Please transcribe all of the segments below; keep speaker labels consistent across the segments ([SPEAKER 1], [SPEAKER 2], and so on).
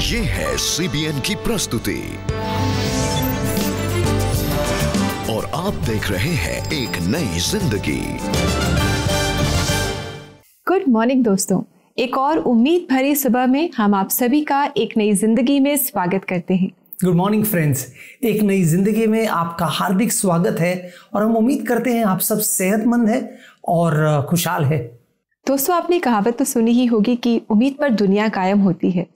[SPEAKER 1] ये है CBN की प्रस्तुति और आप देख रहे हैं एक नई जिंदगी।
[SPEAKER 2] गुड मॉर्निंग दोस्तों, एक और उम्मीद भरी सुबह में हम आप सभी का एक नई जिंदगी में स्वागत करते हैं।
[SPEAKER 3] गुड मॉर्निंग फ्रेंड्स, एक नई जिंदगी में आपका हार्दिक स्वागत है और हम उम्मीद करते हैं आप सब सेहतमंद हैं और खुशहाल है।
[SPEAKER 2] दोस्तों, आपने कहावत तो सुनी ही होगी कि उम्मीद पर दुनिया कायम होती है।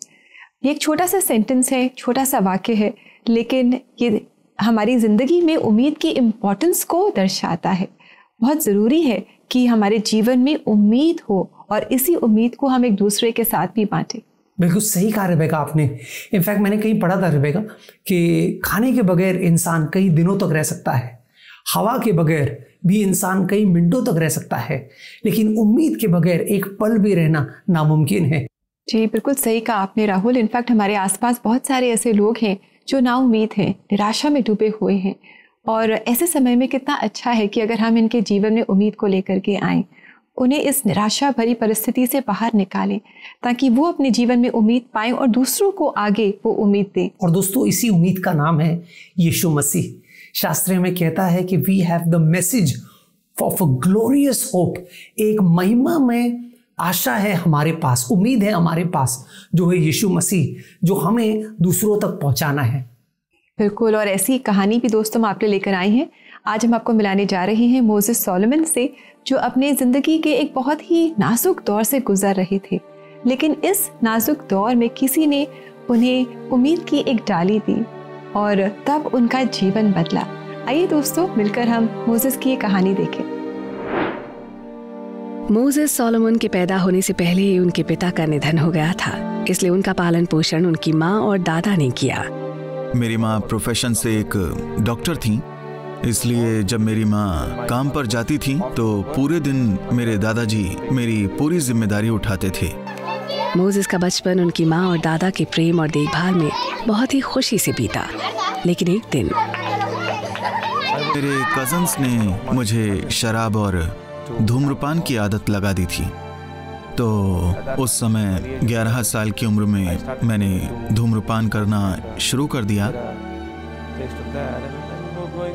[SPEAKER 2] ये एक छोटा सा सेंटेंस है, छोटा सा वाक्य है, लेकिन ये हमारी ज़िंदगी में उम्मीद की इम्पोर्टेंस को दर्शाता है। बहुत ज़रूरी है कि हमारे जीवन में उम्मीद हो और इसी उम्मीद को हम एक दूसरे के साथ भी बांटें।
[SPEAKER 3] बिल्कुल सही कहा रेबेका आपने। इनफैक्ट मैंने कहीं पढ़ा था रेबेका कि खाने के बगैर इंसान कई दिनों तक रह सकता है, हवा के बगैर भी इंसान कई मिनटों तक रह सकता है, लेकिन उम्मीद के बगैर एक पल भी रहना नामुमकिन है।
[SPEAKER 2] जी बिल्कुल सही कहा आपने राहुल। इनफैक्ट हमारे आसपास बहुत सारे ऐसे लोग हैं जो नाउम्मीद हैं, निराशा में डूबे हुए हैं, और ऐसे समय में कितना अच्छा है कि अगर हम इनके जीवन में उम्मीद को लेकर के आएँ, उन्हें इस निराशा भरी परिस्थिति से बाहर निकालें ताकि वो अपने जीवन में उम्मीद पाएं और दूसरों को आगे वो उम्मीद दें।
[SPEAKER 3] और दोस्तों, इसी उम्मीद का नाम है यीशु मसीह। शास्त्र में कहता है कि we have the message of a glorious hope. एक महिमा में आशा है हमारे पास, उम्मीद है हमारे पास, जो है यीशु मसीह, जो हमें दूसरों तक पहुंचाना है।
[SPEAKER 2] बिल्कुल, और ऐसी कहानी भी दोस्तों हम आपके लेकर आए हैं। आज हम आपको मिलाने जा रहे हैं मोसेस सोलोमन से, जो अपने ज़िंदगी के एक बहुत ही नाजुक दौर से गुजर रहे थे, लेकिन इस नाजुक दौर में किसी ने उन्हें उम्मीद की एक डाली दी और तब उनका जीवन बदला। आइए दोस्तों, मिलकर हम मोसेस की ये कहानी देखें।
[SPEAKER 4] मोसेस सोलोमन के पैदा होने से पहले ही उनके पिता का निधन हो गया था, इसलिए उनका पालन पोषण उनकी माँ और दादा ने किया।
[SPEAKER 5] मेरी माँ प्रोफेशन से एक डॉक्टर थी, इसलिए जब मेरी माँ काम पर जाती थी तो पूरे दिन मेरे दादाजी मेरी पूरी जिम्मेदारी उठाते थे।
[SPEAKER 4] मोसेस का बचपन उनकी माँ और दादा के प्रेम और देखभाल में बहुत ही खुशी से बीता, लेकिन एक दिन
[SPEAKER 5] मेरे कजन्स ने मुझे शराब और धूम्रपान की आदत लगा दी थी। तो उस समय 11 साल की उम्र में मैंने धूम्रपान करना शुरू कर दिया।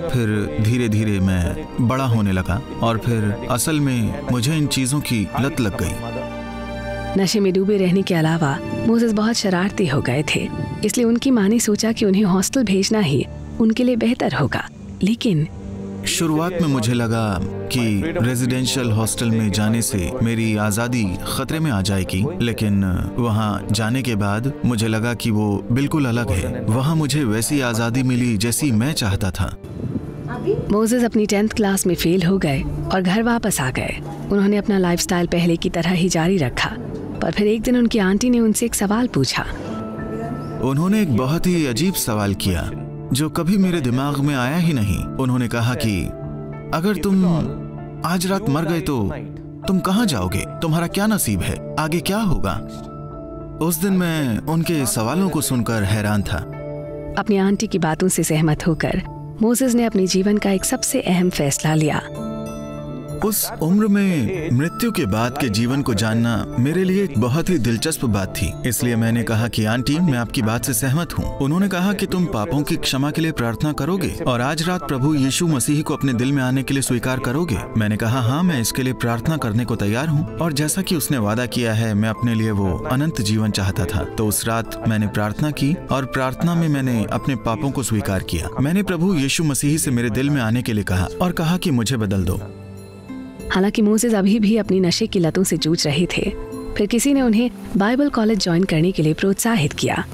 [SPEAKER 5] फिर धीरे धीरे मैं बड़ा होने लगा और फिर असल में मुझे इन चीज़ों की लत लग गई।
[SPEAKER 4] नशे में डूबे रहने के अलावा मोसेस बहुत शरारती हो गए थे, इसलिए उनकी माँ ने सोचा कि उन्हें हॉस्टल भेजना ही उनके लिए बेहतर होगा। लेकिन
[SPEAKER 5] शुरुआत में मुझे लगा कि रेजिडेंशियल हॉस्टल में जाने से मेरी आज़ादी खतरे में आ जाएगी, लेकिन वहाँ जाने के बाद मुझे लगा कि वो बिल्कुल अलग है। वहाँ मुझे वैसी आज़ादी मिली जैसी मैं चाहता था।
[SPEAKER 4] मोसेस अपनी 10th क्लास में फेल हो गए और घर वापस आ गए। उन्होंने अपना लाइफस्टाइल पहले की तरह ही जारी रखा, पर फिर एक दिन उनकी आंटी ने उनसे एक सवाल पूछा।
[SPEAKER 5] उन्होंने एक बहुत ही अजीब सवाल किया जो कभी मेरे दिमाग में आया ही नहीं। उन्होंने कहा कि अगर तुम आज रात मर गए तो तुम कहाँ जाओगे? तुम्हारा क्या नसीब है? आगे क्या होगा? उस दिन मैं उनके सवालों को सुनकर हैरान था।
[SPEAKER 4] अपनी आंटी की बातों से सहमत होकर मोसेस ने अपने जीवन का एक सबसे अहम फैसला लिया।
[SPEAKER 5] उस उम्र में मृत्यु के बाद के जीवन को जानना मेरे लिए एक बहुत ही दिलचस्प बात थी, इसलिए मैंने कहा कि आंटी, मैं आपकी बात से सहमत हूँ। उन्होंने कहा कि तुम पापों की क्षमा के लिए प्रार्थना करोगे और आज रात प्रभु यीशु मसीह को अपने दिल में आने के लिए स्वीकार करोगे। मैंने कहा हाँ, मैं इसके लिए प्रार्थना करने को तैयार हूँ, और जैसा कि उसने वादा किया है, मैं अपने लिए वो अनंत जीवन चाहता था। तो उस रात मैंने प्रार्थना की और प्रार्थना में मैंने अपने पापों को स्वीकार किया। मैंने प्रभु यीशु मसीह से मेरे दिल में आने के लिए कहा और कहा कि मुझे बदल दो।
[SPEAKER 4] हालांकि मोसेस अभी भी अपनी नशे की लतों से जूझ रहे थे, फिर किसी ने उन्हें बाइबल कॉलेज ज्वाइन करने के लिए प्रोत्साहित किया।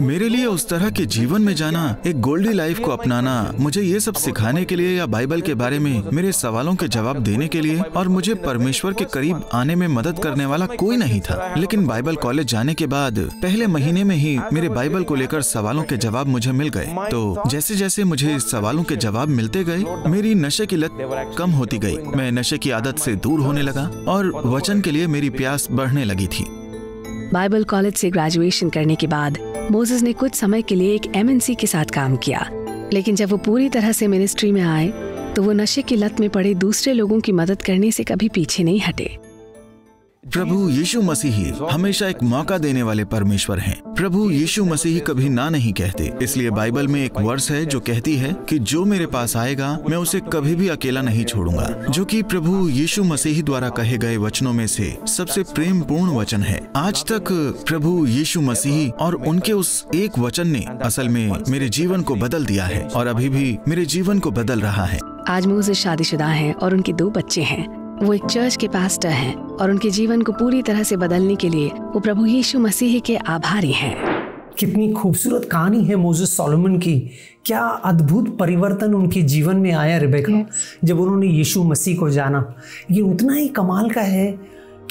[SPEAKER 5] मेरे लिए उस तरह के जीवन में जाना, एक गोल्डी लाइफ को अपनाना, मुझे ये सब सिखाने के लिए या बाइबल के बारे में मेरे सवालों के जवाब देने के लिए और मुझे परमेश्वर के करीब आने में मदद करने वाला कोई नहीं था। लेकिन बाइबल कॉलेज जाने के बाद पहले महीने में ही मेरे बाइबल को लेकर सवालों के जवाब मुझे मिल गए। तो जैसे जैसे मुझे इस सवालों के जवाब मिलते गए, मेरी नशे की लत कम होती गई। मैं नशे की आदत से दूर होने लगा और वचन के लिए मेरी प्यास बढ़ने लगी थी।
[SPEAKER 4] बाइबल कॉलेज से ग्रेजुएशन करने के बाद मोसेस ने कुछ समय के लिए एक MNC के साथ काम किया, लेकिन जब वो पूरी तरह से मिनिस्ट्री में आए तो वो नशे की लत में पड़े दूसरे लोगों की मदद करने से कभी पीछे नहीं हटे।
[SPEAKER 5] प्रभु यीशु मसीह हमेशा एक मौका देने वाले परमेश्वर हैं। प्रभु यीशु मसीह कभी ना नहीं कहते। इसलिए बाइबल में एक वर्स है जो कहती है कि जो मेरे पास आएगा मैं उसे कभी भी अकेला नहीं छोड़ूंगा, जो कि प्रभु यीशु मसीह द्वारा कहे गए वचनों में से सबसे प्रेम पूर्ण वचन है। आज तक प्रभु यीशु मसीह और उनके उस एक वचन ने असल में मेरे जीवन को बदल दिया है और अभी भी मेरे जीवन को बदल रहा है।
[SPEAKER 4] आज मोसेस शादीशुदा हैं और उनके 2 बच्चे हैं। वो एक चर्च के पास्टर हैं और उनके जीवन को पूरी तरह से बदलने के लिए वो प्रभु यीशु मसीह के आभारी हैं।
[SPEAKER 3] कितनी खूबसूरत कहानी है मोसेस सोलोमन की। क्या अद्भुत परिवर्तन उनके जीवन में आया रिबेका जब उन्होंने यीशु मसीह को जाना। ये उतना ही कमाल का है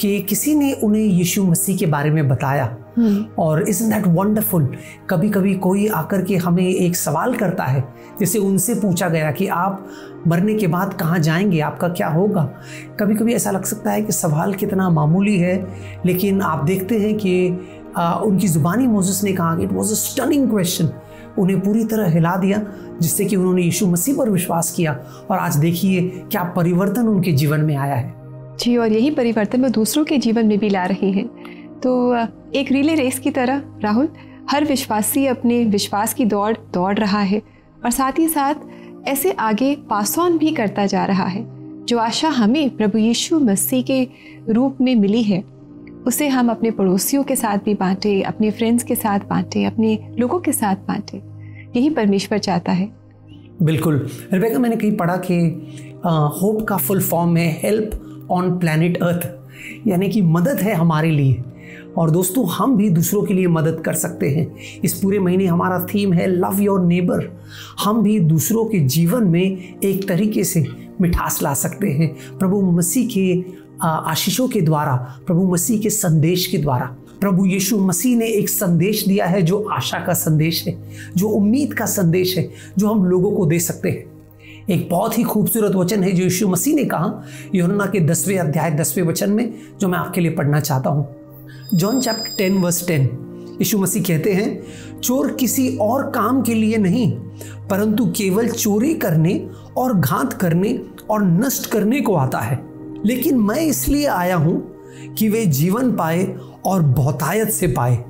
[SPEAKER 3] कि किसी ने उन्हें यीशु मसीह के बारे में बताया। और इज़न्ट दैट वंडरफुल। कभी कभी कोई आकर के हमें एक सवाल करता है, जैसे उनसे पूछा गया कि आप मरने के बाद कहाँ जाएंगे, आपका क्या होगा। कभी कभी ऐसा लग सकता है कि सवाल कितना मामूली है, लेकिन आप देखते हैं कि उनकी ज़ुबानी मोसेस ने कहा कि it was a stunning question. उन्हें पूरी तरह हिला दिया, जिससे कि उन्होंने यीशु मसीह पर विश्वास किया। और आज देखिए क्या परिवर्तन उनके जीवन में आया है।
[SPEAKER 2] जी, और यही परिवर्तन वो दूसरों के जीवन में भी ला रहे हैं। तो एक रिले रेस की तरह राहुल, हर विश्वासी अपने विश्वास की दौड़ रहा है और साथ ही साथ ऐसे आगे पास ऑन भी करता जा रहा है। जो आशा हमें प्रभु यीशु मसीह के रूप में मिली है, उसे हम अपने पड़ोसियों के साथ भी बांटे, अपने फ्रेंड्स के साथ बांटे, अपने लोगों के साथ बांटे। यही परमेश्वर चाहता है।
[SPEAKER 3] बिल्कुल रिबेका, मैंने कहीं पढ़ा कि होप का फुल फॉर्म है हेल्प ऑन प्लैनेट अर्थ, यानी कि मदद है हमारे लिए। और दोस्तों, हम भी दूसरों के लिए मदद कर सकते हैं। इस पूरे महीने हमारा थीम है लव योर नेबर। हम भी दूसरों के जीवन में एक तरीके से मिठास ला सकते हैं प्रभु मसीह के आशीषों के द्वारा, प्रभु मसीह के संदेश के द्वारा। प्रभु यीशु मसीह ने एक संदेश दिया है जो आशा का संदेश है, जो उम्मीद का संदेश है, जो हम लोगों को दे सकते हैं। एक बहुत ही खूबसूरत वचन है जो यीशु मसीह ने कहा यूहन्ना के 10वें अध्याय 10वें वचन में, जो मैं आपके लिए पढ़ना चाहता हूँ। जॉन चैप्टर 10 वर्स 10, यीशु मसीह कहते हैं, चोर किसी और काम के लिए नहीं, परंतु केवल चोरी करने और घात करने और नष्ट करने को आता है। लेकिन मैं इसलिए आया हूं कि वे जीवन पाए और बहुतायत से पाए।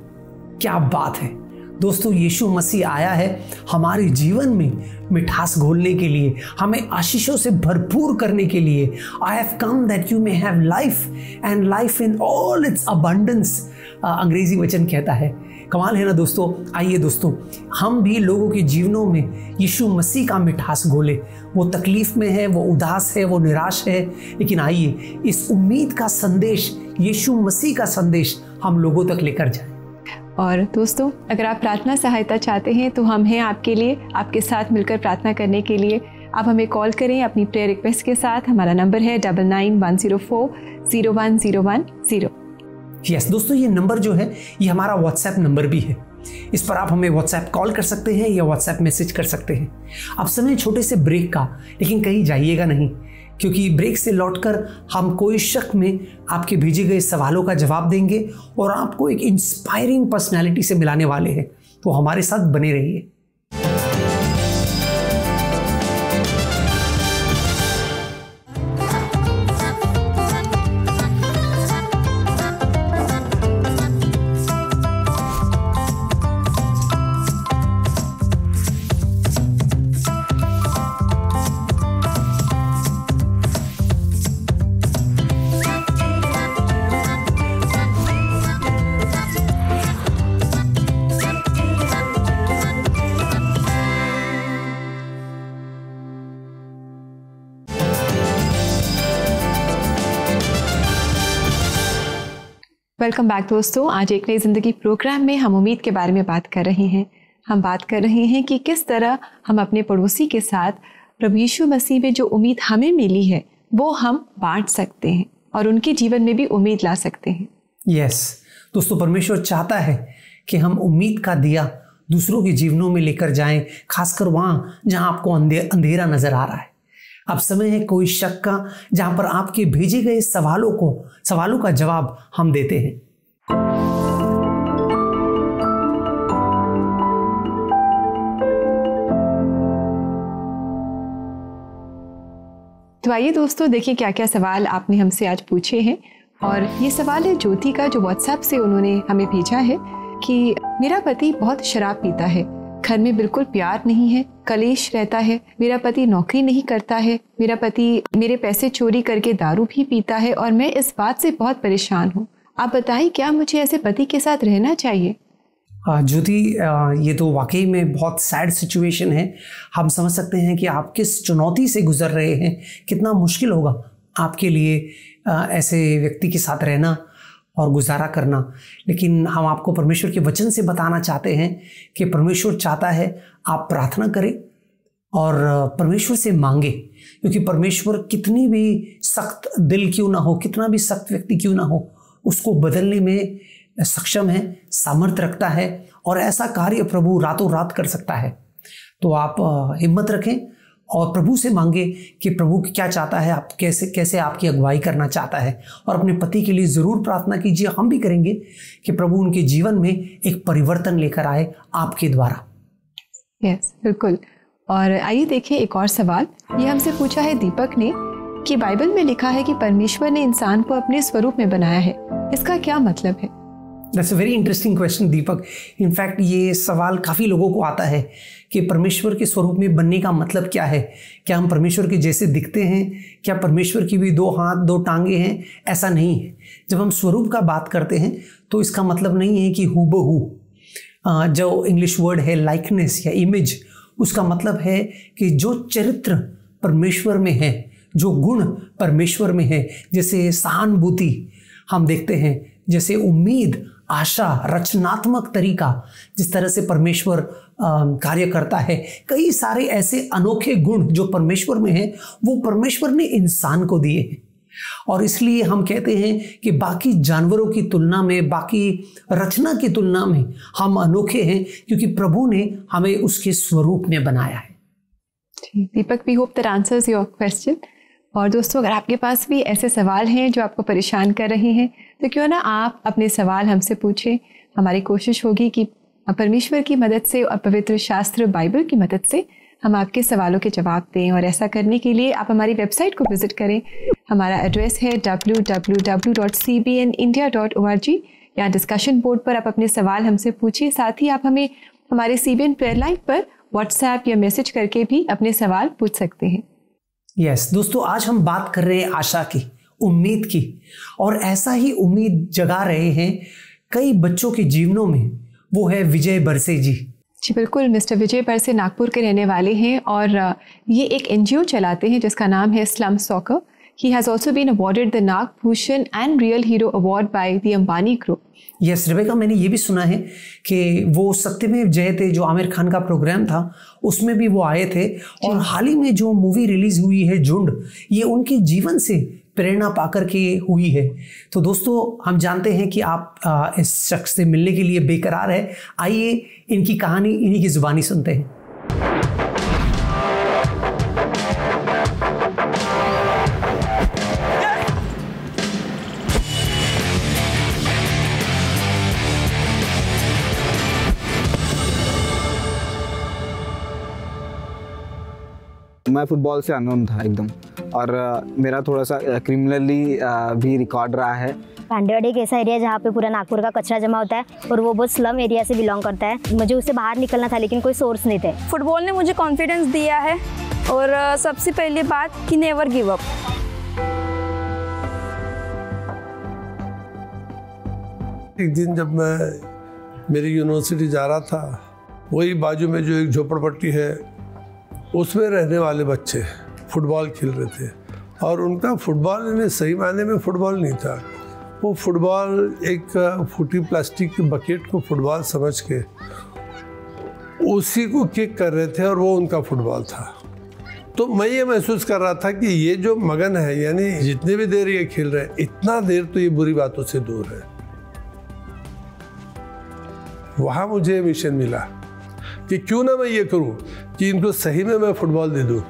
[SPEAKER 3] क्या बात है दोस्तों, यीशु मसीह आया है हमारे जीवन में मिठास घोलने के लिए, हमें आशीषों से भरपूर करने के लिए। I have come that you may have life and life in all it's abundance, अंग्रेजी वचन कहता है। कमाल है ना दोस्तों। आइए दोस्तों, हम भी लोगों के जीवनों में यीशु मसीह का मिठास घोले। वो तकलीफ में है, वो उदास है, वो निराश है, लेकिन आइए इस उम्मीद का संदेश, यीशु मसीह का संदेश हम लोगों तक लेकर जाएं।
[SPEAKER 2] और दोस्तों, अगर आप प्रार्थना सहायता चाहते हैं तो हम हैं आपके लिए, आपके साथ मिलकर प्रार्थना करने के लिए। आप हमें कॉल करें अपनी प्रेयर रिक्वेस्ट के साथ। हमारा नंबर है 9910401010।
[SPEAKER 3] यस दोस्तों, ये नंबर जो है ये हमारा व्हाट्सएप नंबर भी है। इस पर आप हमें व्हाट्सएप कॉल कर सकते हैं या व्हाट्सएप मैसेज कर सकते हैं। अब समय छोटे से ब्रेक का, लेकिन कहीं जाइएगा नहीं, क्योंकि ब्रेक से लौटकर हम कोई शक में आपके भेजे गए सवालों का जवाब देंगे और आपको एक इंस्पायरिंग पर्सनैलिटी से मिलाने वाले हैं। तो हमारे साथ बने रहिए।
[SPEAKER 2] वेलकम बैक दोस्तों। आज एक नई जिंदगी प्रोग्राम में हम उम्मीद के बारे में बात कर रहे हैं। हम बात कर रहे हैं कि किस तरह हम अपने पड़ोसी के साथ प्रभु यीशु मसीह में जो उम्मीद हमें मिली है वो हम बांट सकते हैं और उनके जीवन में भी उम्मीद ला सकते हैं।
[SPEAKER 3] यस दोस्तों, परमेश्वर चाहता है कि हम उम्मीद का दिया दूसरों के जीवनों में लेकर जाएं, खासकर वहाँ जहाँ आपको अंधेरा नजर आ रहा है। अब समय है कोई शक का, जहां पर आपके भेजे गए सवालों का जवाब हम देते हैं।
[SPEAKER 2] तो आइए दोस्तों, देखिए क्या क्या सवाल आपने हमसे आज पूछे हैं और ये सवाल है ज्योति का, जो व्हाट्सएप से उन्होंने हमें भेजा है कि मेरा पति बहुत शराब पीता है, घर में बिल्कुल प्यार नहीं है, कलेश रहता है, मेरा पति नौकरी नहीं करता है, मेरा पति मेरे पैसे चोरी करके दारू भी पीता है और मैं इस बात से बहुत परेशान हूँ। आप बताइए, क्या मुझे ऐसे पति के साथ रहना चाहिए?
[SPEAKER 3] ज्योति, ये तो वाकई में बहुत सैड सिचुएशन है। हम समझ सकते हैं कि आप किस चुनौती से गुजर रहे हैं, कितना मुश्किल होगा आपके लिए ऐसे व्यक्ति के साथ रहना और गुजारा करना। लेकिन हम आपको परमेश्वर के वचन से बताना चाहते हैं कि परमेश्वर चाहता है आप प्रार्थना करें और परमेश्वर से मांगे, क्योंकि परमेश्वर कितनी भी सख्त दिल क्यों ना हो, कितना भी सख्त व्यक्ति क्यों ना हो, उसको बदलने में सक्षम है, सामर्थ्य रखता है और ऐसा कार्य प्रभु रातों रात कर सकता है। तो आप हिम्मत रखें और प्रभु से मांगे कि प्रभु क्या चाहता है, आप कैसे आपकी अगुवाई करना चाहता है, और अपने पति के लिए ज़रूर प्रार्थना कीजिए। हम भी करेंगे कि प्रभु उनके जीवन में एक परिवर्तन लेकर आए आपके द्वारा।
[SPEAKER 2] यस, बिल्कुल। और आइए देखिए एक और सवाल। ये हमसे पूछा है दीपक ने कि बाइबल में लिखा है कि परमेश्वर ने इंसान को अपने स्वरूप में बनाया है, इसका क्या मतलब है?
[SPEAKER 3] That's a very interesting question Deepak. In fact ये सवाल काफ़ी लोगों को आता है कि परमेश्वर के स्वरूप में बनने का मतलब क्या है। क्या हम परमेश्वर के जैसे दिखते हैं? क्या परमेश्वर की भी 2 हाथ 2 टांगे हैं? ऐसा नहीं है। जब हम स्वरूप का बात करते हैं तो इसका मतलब नहीं है कि हूबहू। जो इंग्लिश वर्ड है लाइकनेस या इमेज, उसका मतलब है कि जो चरित्र परमेश्वर में है, जो गुण परमेश्वर में है, जैसे सहानुभूति हम देखते हैं, जैसे उम्मीद, आशा, रचनात्मक तरीका, जिस तरह से परमेश्वर कार्य करता है, कई सारे ऐसे अनोखे गुण जो परमेश्वर में हैं, वो परमेश्वर ने इंसान को दिए हैं। और इसलिए हम कहते हैं कि बाकी जानवरों की तुलना में, बाकी रचना की तुलना में हम अनोखे हैं, क्योंकि प्रभु ने हमें उसके स्वरूप में बनाया है।
[SPEAKER 2] Deepak, we hope that answers your question. और दोस्तों, अगर आपके पास भी ऐसे सवाल हैं जो आपको परेशान कर रहे हैं, तो क्यों ना आप अपने सवाल हमसे पूछें। हमारी कोशिश होगी कि परमेश्वर की मदद से और पवित्र शास्त्र बाइबल की मदद से हम आपके सवालों के जवाब दें। और ऐसा करने के लिए आप हमारी वेबसाइट को विजिट करें। हमारा एड्रेस है www.cbnindia.org। या डिस्कशन बोर्ड पर आप अपने सवाल हमसे पूछिए। साथ ही आप हमें हमारे CBN प्रेयर लाइन पर व्हाट्सएप या मैसेज करके भी अपने सवाल पूछ सकते हैं।
[SPEAKER 3] यस दोस्तों, आज हम बात कर रहे हैं आशा की, उम्मीद की, और ऐसा ही उम्मीद जगा रहे हैं कई बच्चों के जीवनों में। वो है विजय बरसे जी।
[SPEAKER 2] जी बिल्कुल, मिस्टर विजय बरसे नागपुर के रहने वाले हैं और ये एक NGO चलाते हैं जिसका नाम है slum soccer. He has also been awarded the Nagbhushan and Real Hero Award by the Ambani Group.
[SPEAKER 3] Yes Rebecca, मैंने ये भी सुना है कि वो सत्यमेव जयते जो आमिर खान का प्रोग्राम था उसमें भी वो आए थे, और हाल ही में जो मूवी रिलीज हुई है झुंड, ये उनके जीवन से प्रेरणा पाकर के हुई है। तो दोस्तों, हम जानते हैं कि आप इस शख्स से मिलने के लिए बेकरार है। आइए इनकी कहानी इन्हीं की जुबानी सुनते हैं।
[SPEAKER 6] मैं फुटबॉल से अननोन था एकदम, और मेरा थोड़ा सा क्रिमिनली भी रिकॉर्ड रहा है।
[SPEAKER 7] पांडेवाड़ी एक ऐसा एरिया जहाँ पे पूरा नागपुर का कचरा जमा होता है और वो बहुत स्लम एरिया से बिलोंग करता है। मुझे उससे बाहर निकलना था लेकिन कोई सोर्स नहीं थे।
[SPEAKER 8] फुटबॉल ने मुझे कॉन्फिडेंस दिया है, और सबसे पहली बात कि नेवर गिव अप।
[SPEAKER 9] एक दिन जब मैं मेरी यूनिवर्सिटी जा रहा था, वही बाजू में जो एक झोपड़पट्टी है उसमें रहने वाले बच्चे फुटबॉल खेल रहे थे, और उनका फुटबॉल इन्हें सही मायने में फुटबॉल नहीं था। वो फुटबॉल एक फूटी प्लास्टिक के बकेट को फुटबॉल समझ के उसी को किक कर रहे थे, और वो उनका फुटबॉल था। तो मैं ये महसूस कर रहा था कि ये जो मगन है, यानी जितनी भी देर ये खेल रहे हैं, इतना देर तो ये बुरी बातों से दूर है। वहाँ मुझे मिशन मिला कि क्यों ना मैं ये करूं कि इनको सही में मैं फुटबॉल दे दूं,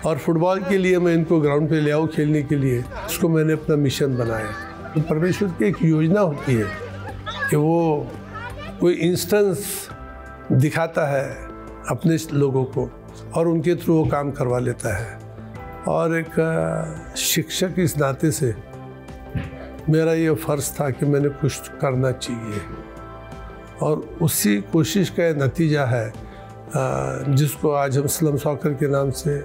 [SPEAKER 9] और फुटबॉल के लिए मैं इनको ग्राउंड पे ले आऊँ खेलने के लिए। उसको मैंने अपना मिशन बनाया। तो परमेश्वर की एक योजना होती है कि वो कोई इंस्टेंस दिखाता है अपने लोगों को, और उनके थ्रू वो काम करवा लेता है। और एक शिक्षक इस नाते से मेरा ये फ़र्ज़ था कि मैंने कुछ करना चाहिए, और उसी कोशिश का नतीजा है जिसको आज हम स्लम सॉकर के नाम से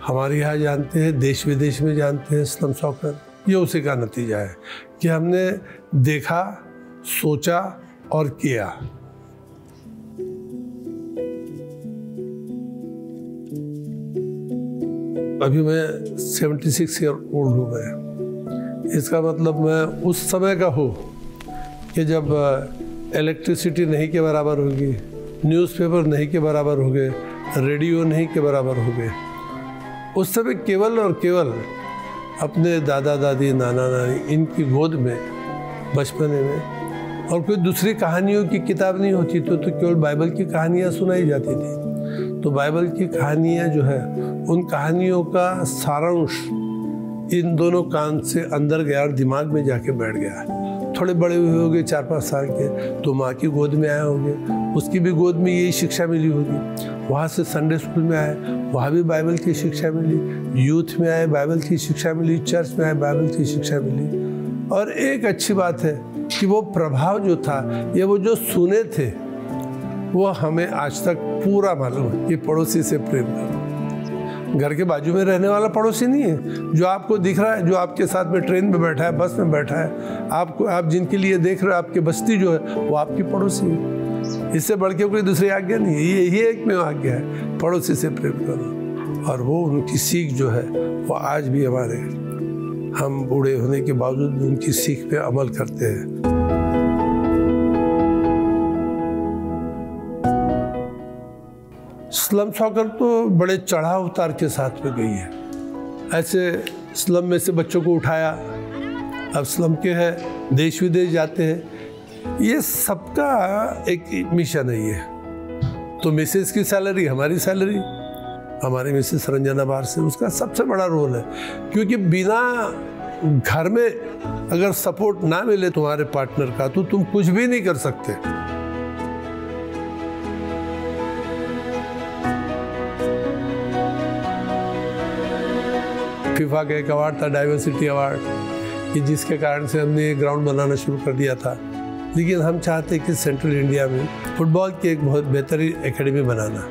[SPEAKER 9] हमारे यहाँ जानते हैं, देश विदेश में जानते हैं स्लम सॉकर। ये उसी का नतीजा है कि हमने देखा, सोचा और किया। अभी मैं 76 ईयर ओल्ड हूँ मैं। इसका मतलब मैं उस समय का हूँ कि जब इलेक्ट्रिसिटी नहीं के बराबर होगी, न्यूज़पेपर नहीं के बराबर हो गए, रेडियो नहीं के बराबर हो गए। उस समय केवल और केवल अपने दादा दादी, नाना नानी, इनकी गोद में बचपने में, और कोई दूसरी कहानियों की किताब नहीं होती तो केवल बाइबल की कहानियाँ सुनाई जाती थी। तो बाइबल की कहानियाँ जो है, उन कहानियों का सारांश इन दोनों कान से अंदर गया और दिमाग में जाके बैठ गया। थोड़े बड़े हुए होंगे 4-5 साल के, तो माँ की गोद में आए होंगे, उसकी भी गोद में यही शिक्षा मिली होगी। वहाँ से संडे स्कूल में आए, वहाँ भी बाइबल की शिक्षा मिली, यूथ में आए बाइबल की शिक्षा मिली, चर्च में आए बाइबल की शिक्षा मिली। और एक अच्छी बात है कि वो प्रभाव जो था, ये वो जो सुने थे, वो हमें आज तक पूरा मालूम है कि पड़ोसी से प्रेम करो। घर के बाजू में रहने वाला पड़ोसी नहीं है, जो आपको दिख रहा है, जो आपके साथ में ट्रेन में बैठा है, बस में बैठा है, आप जिनके लिए देख रहे हो, आपकी बस्ती जो है वो आपकी पड़ोसी है। इससे बढ़ के कोई दूसरी आज्ञा नहीं है, यही एक में आज्ञा है, पड़ोसी से प्रेम करो। और वो उनकी सीख जो है वो आज भी हमारे, हम बूढ़े होने के बावजूद उनकी सीख पे अमल करते हैं। स्लम सॉकर तो बड़े चढ़ाव उतार के साथ में गई है। ऐसे स्लम में से बच्चों को उठाया, अब स्लम के हैं, देश विदेश जाते हैं। ये सबका एक मिशन है ये। तो मिसेस की सैलरी हमारी सैलरी, हमारी मिसेस रंजना बार से, उसका सबसे बड़ा रोल है। क्योंकि बिना घर में अगर सपोर्ट ना मिले तुम्हारे पार्टनर का, तो तुम कुछ भी नहीं कर सकते। फीफा का एक अवार्ड था, डाइवर्सिटी अवार्ड, कि जिसके कारण से हमने ये ग्राउंड बनाना शुरू कर दिया था। लेकिन हम चाहते कि सेंट्रल इंडिया में फुटबॉल की एक बहुत बेहतरीन एकेडमी बनाना।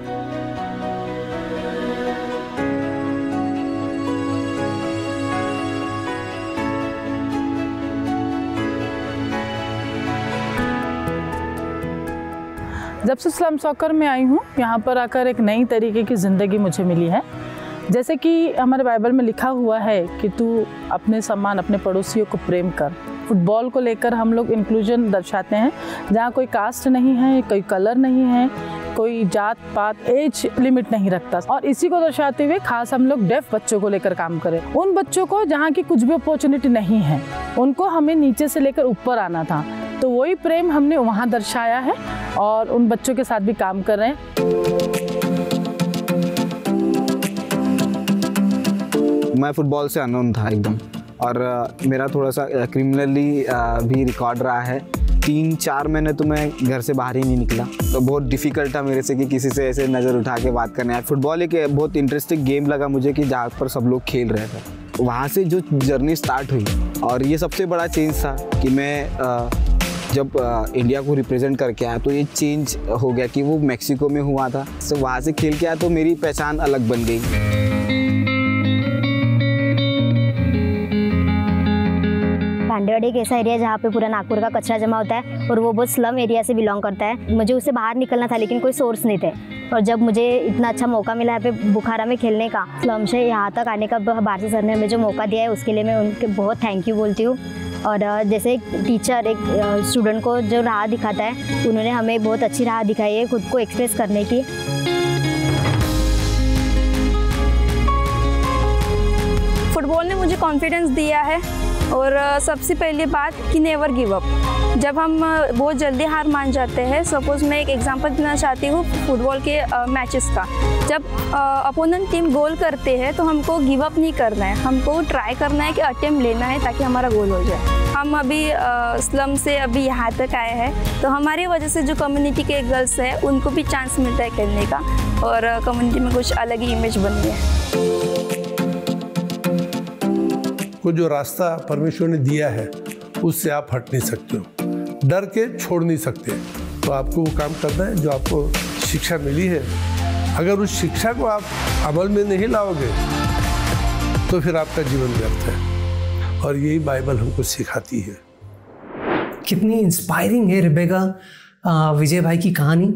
[SPEAKER 10] जब से स्लम सॉकर में आई हूँ, यहाँ पर आकर एक नई तरीके की ज़िंदगी मुझे मिली है। जैसे कि हमारे बाइबल में लिखा हुआ है कि तू अपने समान अपने पड़ोसियों को प्रेम कर। फुटबॉल को लेकर हम लोग इंक्लूजन दर्शाते हैं, जहाँ कोई कास्ट नहीं है, कोई कलर नहीं है, कोई जात पात, एज लिमिट नहीं रखता। और इसी को दर्शाते हुए खास हम लोग डेफ बच्चों को लेकर काम करें। उन बच्चों को जहाँ की कुछ भी अपॉर्चुनिटी नहीं है, उनको हमें नीचे से लेकर ऊपर आना था। तो वही प्रेम हमने वहाँ दर्शाया है और उन बच्चों के साथ भी काम कर रहे हैं।
[SPEAKER 6] मैं फुटबॉल से अननोन था एकदम, और मेरा थोड़ा सा क्रिमिनली भी रिकॉर्ड रहा है। 3-4 महीने तो मैं घर से बाहर ही नहीं निकला। तो बहुत डिफ़िकल्ट था मेरे से कि किसी से ऐसे नज़र उठा के बात करना है। फुटबॉल एक बहुत इंटरेस्टिंग गेम लगा मुझे कि जहाँ पर सब लोग खेल रहे थे। वहाँ से जो जर्नी स्टार्ट हुई, और ये सबसे बड़ा चेंज था कि मैं जब इंडिया को रिप्रेजेंट करके आया, तो ये चेंज हो गया कि वो मैक्सिको में हुआ था, तो वहाँ से खेल के आया तो मेरी पहचान अलग बन गई।
[SPEAKER 7] भांडेवाड़ी एक ऐसा एरिया है जहाँ पे पूरा नागपुर का कचरा जमा होता है, और वो बहुत स्लम एरिया से बिलोंग करता है। मुझे उससे बाहर निकलना था, लेकिन कोई सोर्स नहीं थे। और जब मुझे इतना अच्छा मौका मिला यहाँ पे बुखारा में खेलने का, स्लम से यहाँ तक आने का भारती सर ने हमें जो मौका दिया है, उसके लिए मैं उनके बहुत थैंक यू बोलती हूँ। और जैसे एक टीचर एक स्टूडेंट को जो राह दिखाता है, उन्होंने हमें बहुत अच्छी राह दिखाई है खुद को एक्सप्रेस करने की।
[SPEAKER 8] फुटबॉल ने मुझे कॉन्फिडेंस दिया है, और सबसे पहली बात कि नेवर गिव अप। जब हम बहुत जल्दी हार मान जाते हैं, सपोज़ मैं एक एग्जांपल देना चाहती हूँ फुटबॉल के मैचेस का। जब अपोनेंट टीम गोल करते हैं तो हमको गिव अप नहीं करना है, हमको ट्राई करना है कि अटेम्प्ट लेना है ताकि हमारा गोल हो जाए। हम अभी स्लम से अभी यहाँ तक आए हैं, तो हमारी वजह से जो कम्युनिटी के गर्ल्स हैं उनको भी चांस मिलता है खेलने का, और कम्युनिटी में कुछ अलग ही इमेज बनी है।
[SPEAKER 9] को जो रास्ता परमेश्वर ने दिया है उससे आप हट नहीं सकते हो, डर के छोड़ नहीं सकते। तो आपको वो काम करना है जो आपको शिक्षा मिली है। अगर उस शिक्षा को आप अमल में नहीं लाओगे तो फिर आपका जीवन व्यर्थ है, और यही बाइबल हमको सिखाती है।
[SPEAKER 3] कितनी इंस्पायरिंग है रेबेका विजय भाई की कहानी,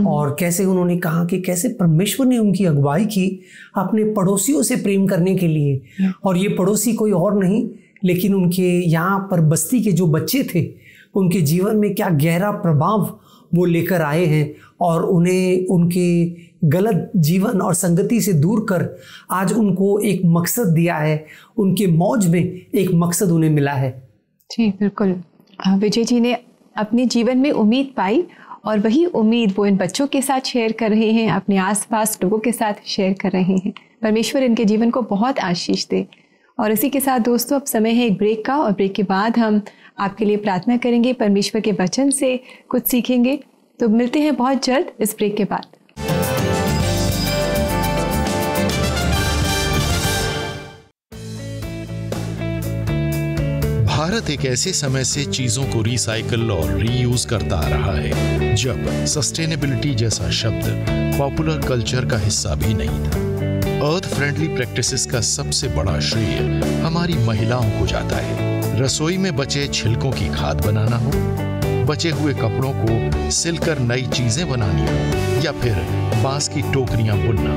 [SPEAKER 3] और कैसे उन्होंने कहा कि कैसे परमेश्वर ने उनकी अगुवाई की अपने पड़ोसियों से प्रेम करने के लिए। और ये पड़ोसी कोई और नहीं लेकिन उनके यहाँ पर बस्ती के जो बच्चे थे, उनके जीवन में क्या गहरा प्रभाव वो लेकर आए हैं, और उन्हें उनके गलत जीवन और संगति से दूर कर आज उनको एक मकसद दिया है, उनके मौज में एक मकसद उन्हें मिला है।
[SPEAKER 2] जी बिल्कुल, विजय जी ने अपने जीवन में उम्मीद पाई, और वही उम्मीद वो इन बच्चों के साथ शेयर कर रहे हैं, अपने आसपास लोगों के साथ शेयर कर रहे हैं। परमेश्वर इनके जीवन को बहुत आशीष दे। और इसी के साथ दोस्तों अब समय है एक ब्रेक का, और ब्रेक के बाद हम आपके लिए प्रार्थना करेंगे, परमेश्वर के वचन से कुछ सीखेंगे। तो मिलते हैं बहुत जल्द इस ब्रेक के बाद।
[SPEAKER 11] भारत एक ऐसे समय से चीजों को रिसाइकल और रीयूज करता आ रहा है जब सस्टेनेबिलिटी जैसा शब्द पॉपुलर कल्चर का हिस्सा भी नहीं था। अर्थ फ्रेंडली प्रैक्टिसेस का सबसे बड़ा श्रेय हमारी महिलाओं को जाता है। रसोई में बचे छिलकों की खाद बनाना हो, बचे हुए कपड़ों को सिलकर नई चीजें बनानी हो, या फिर बांस की टोकरियां बुनना,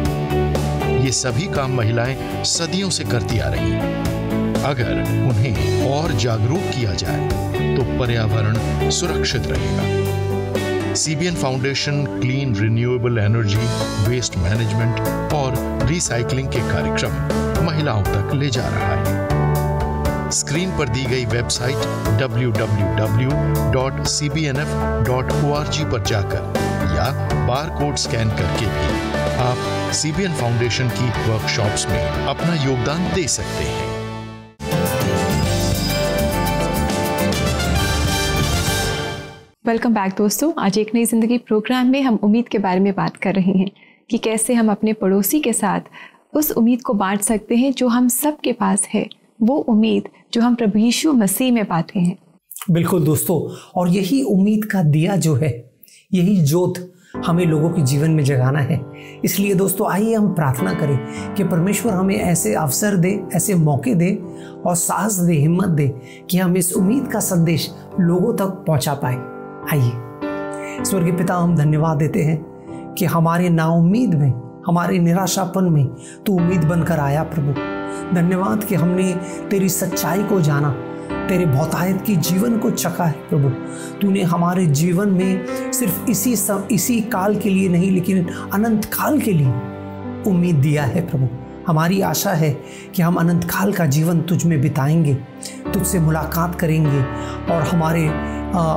[SPEAKER 11] ये सभी काम महिलाएं सदियों से करती आ रही हैं। अगर उन्हें और जागरूक किया जाए तो पर्यावरण सुरक्षित रहेगा। CBN foundation clean renewable energy, waste management और रिसाइकलिंग के कार्यक्रम महिलाओं तक ले जा रहा है। स्क्रीन पर दी गई वेबसाइट www.cbnf.org पर जाकर या बारकोड स्कैन करके भी आप सीबीएन फाउंडेशन की वर्कशॉप्स में अपना योगदान दे सकते हैं।
[SPEAKER 2] वेलकम बैक दोस्तों, आज एक नई जिंदगी प्रोग्राम में हम उम्मीद के बारे में बात कर रहे हैं कि कैसे हम अपने पड़ोसी के साथ उस उम्मीद को बांट सकते हैं जो हम सब के पास है, वो उम्मीद जो हम प्रभु यीशु मसीह में पाते हैं।
[SPEAKER 3] बिल्कुल दोस्तों, और यही उम्मीद का दिया जो है, यही जोत हमें लोगों के जीवन में जगाना है। इसलिए दोस्तों आइए हम प्रार्थना करें कि परमेश्वर हमें ऐसे अवसर दे, ऐसे मौके दे और साहस दे, हिम्मत दे कि हम इस उम्मीद का संदेश लोगों तक पहुंचा पाए। आइए स्वर्गीय पिता, हम धन्यवाद देते हैं कि हमारे नाउम्मीद में, हमारे निराशापन में तू उम्मीद बनकर आया प्रभु। धन्यवाद कि हमने तेरी सच्चाई को जाना, तेरे बहुतायत की जीवन को चखा है प्रभु। तूने हमारे जीवन में सिर्फ इसी काल के लिए नहीं लेकिन अनंत काल के लिए उम्मीद दिया है प्रभु। हमारी आशा है कि हम अनंत काल का जीवन तुझ में बिताएंगे, तुझसे मुलाकात करेंगे, और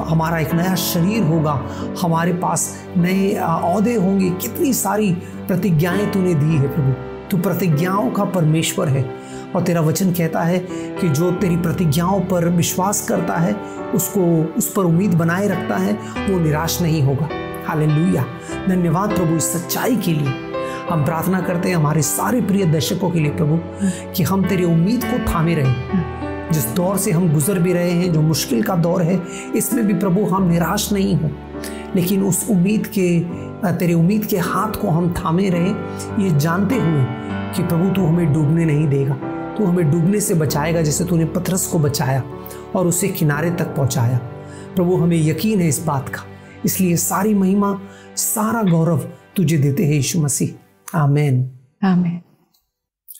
[SPEAKER 3] हमारा एक नया शरीर होगा, हमारे पास नए औहदे होंगे। कितनी सारी प्रतिज्ञाएं तूने दी है प्रभु। तू प्रतिज्ञाओं का परमेश्वर है, और तेरा वचन कहता है कि जो तेरी प्रतिज्ञाओं पर विश्वास करता है, उस पर उम्मीद बनाए रखता है, वो निराश नहीं होगा। हालेलुया, धन्यवाद प्रभु इस सच्चाई के लिए। हम प्रार्थना करते हैं हमारे सारे प्रिय दर्शकों के लिए प्रभु कि हम तेरी उम्मीद को थामे रहें। जिस दौर से हम गुजर भी रहे हैं, जो मुश्किल का दौर है, इसमें भी प्रभु हम निराश नहीं हो, लेकिन उस तेरे उम्मीद के हाथ को हम थामे रहें, ये जानते हुए कि प्रभु तू हमें डूबने नहीं देगा, तू हमें डूबने से बचाएगा, जैसे तूने पतरस को बचाया और उसे किनारे तक पहुंचाया। प्रभु हमें यकीन है इस बात का, इसलिए सारी महिमा, सारा गौरव तुझे देते हैं यीशु मसीह। आमीन,
[SPEAKER 2] आमीन,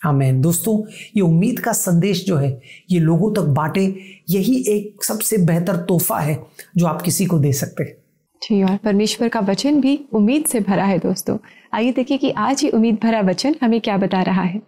[SPEAKER 3] आमीन। दोस्तों, ये उम्मीद का संदेश जो है ये लोगों तक बांटे, यही एक सबसे बेहतर तोहफा है जो आप किसी को दे सकते हैं।
[SPEAKER 2] जी, और परमेश्वर का वचन भी उम्मीद से भरा है दोस्तों। आइए देखिए कि आज ये उम्मीद भरा वचन हमें क्या बता रहा है।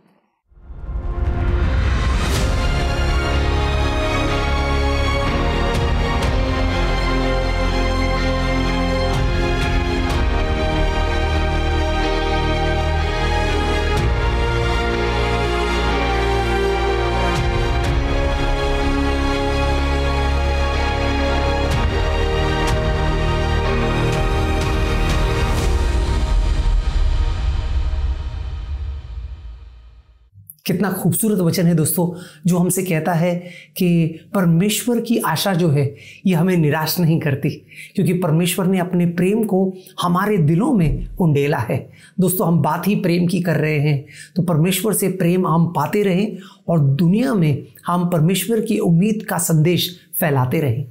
[SPEAKER 3] कितना खूबसूरत वचन है दोस्तों, जो हमसे कहता है कि परमेश्वर की आशा जो है ये हमें निराश नहीं करती, क्योंकि परमेश्वर ने अपने प्रेम को हमारे दिलों में उंडेला है। दोस्तों, हम बात ही प्रेम की कर रहे हैं, तो परमेश्वर से प्रेम हम पाते रहें और दुनिया में हम परमेश्वर की उम्मीद का संदेश फैलाते रहें।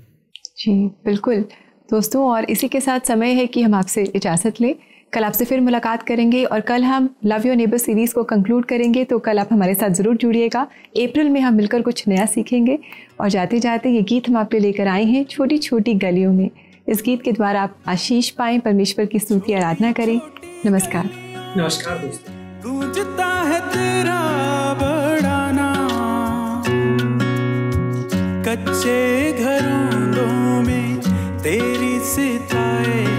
[SPEAKER 2] जी बिल्कुल दोस्तों, और इसी के साथ समय है कि हम आपसे इजाज़त लें। कल आपसे फिर मुलाकात करेंगे और कल हम लव योर नेबर सीरीज़ को कंक्लूड करेंगे, तो कल आप हमारे साथ ज़रूर जुड़िएगा। अप्रैल में हम मिलकर कुछ नया सीखेंगे। और जाते जाते ये गीत हम आपके लेकर आए हैं, छोटी छोटी गलियों में। इस गीत के द्वारा आप आशीष पाएं, परमेश्वर की स्तुति आराधना करें। नमस्कार।
[SPEAKER 3] नमस्कार दोस्तों।
[SPEAKER 12] गूंजता है तेरा बड़ा नाम, कच्चे घरों में तेरी सिताएं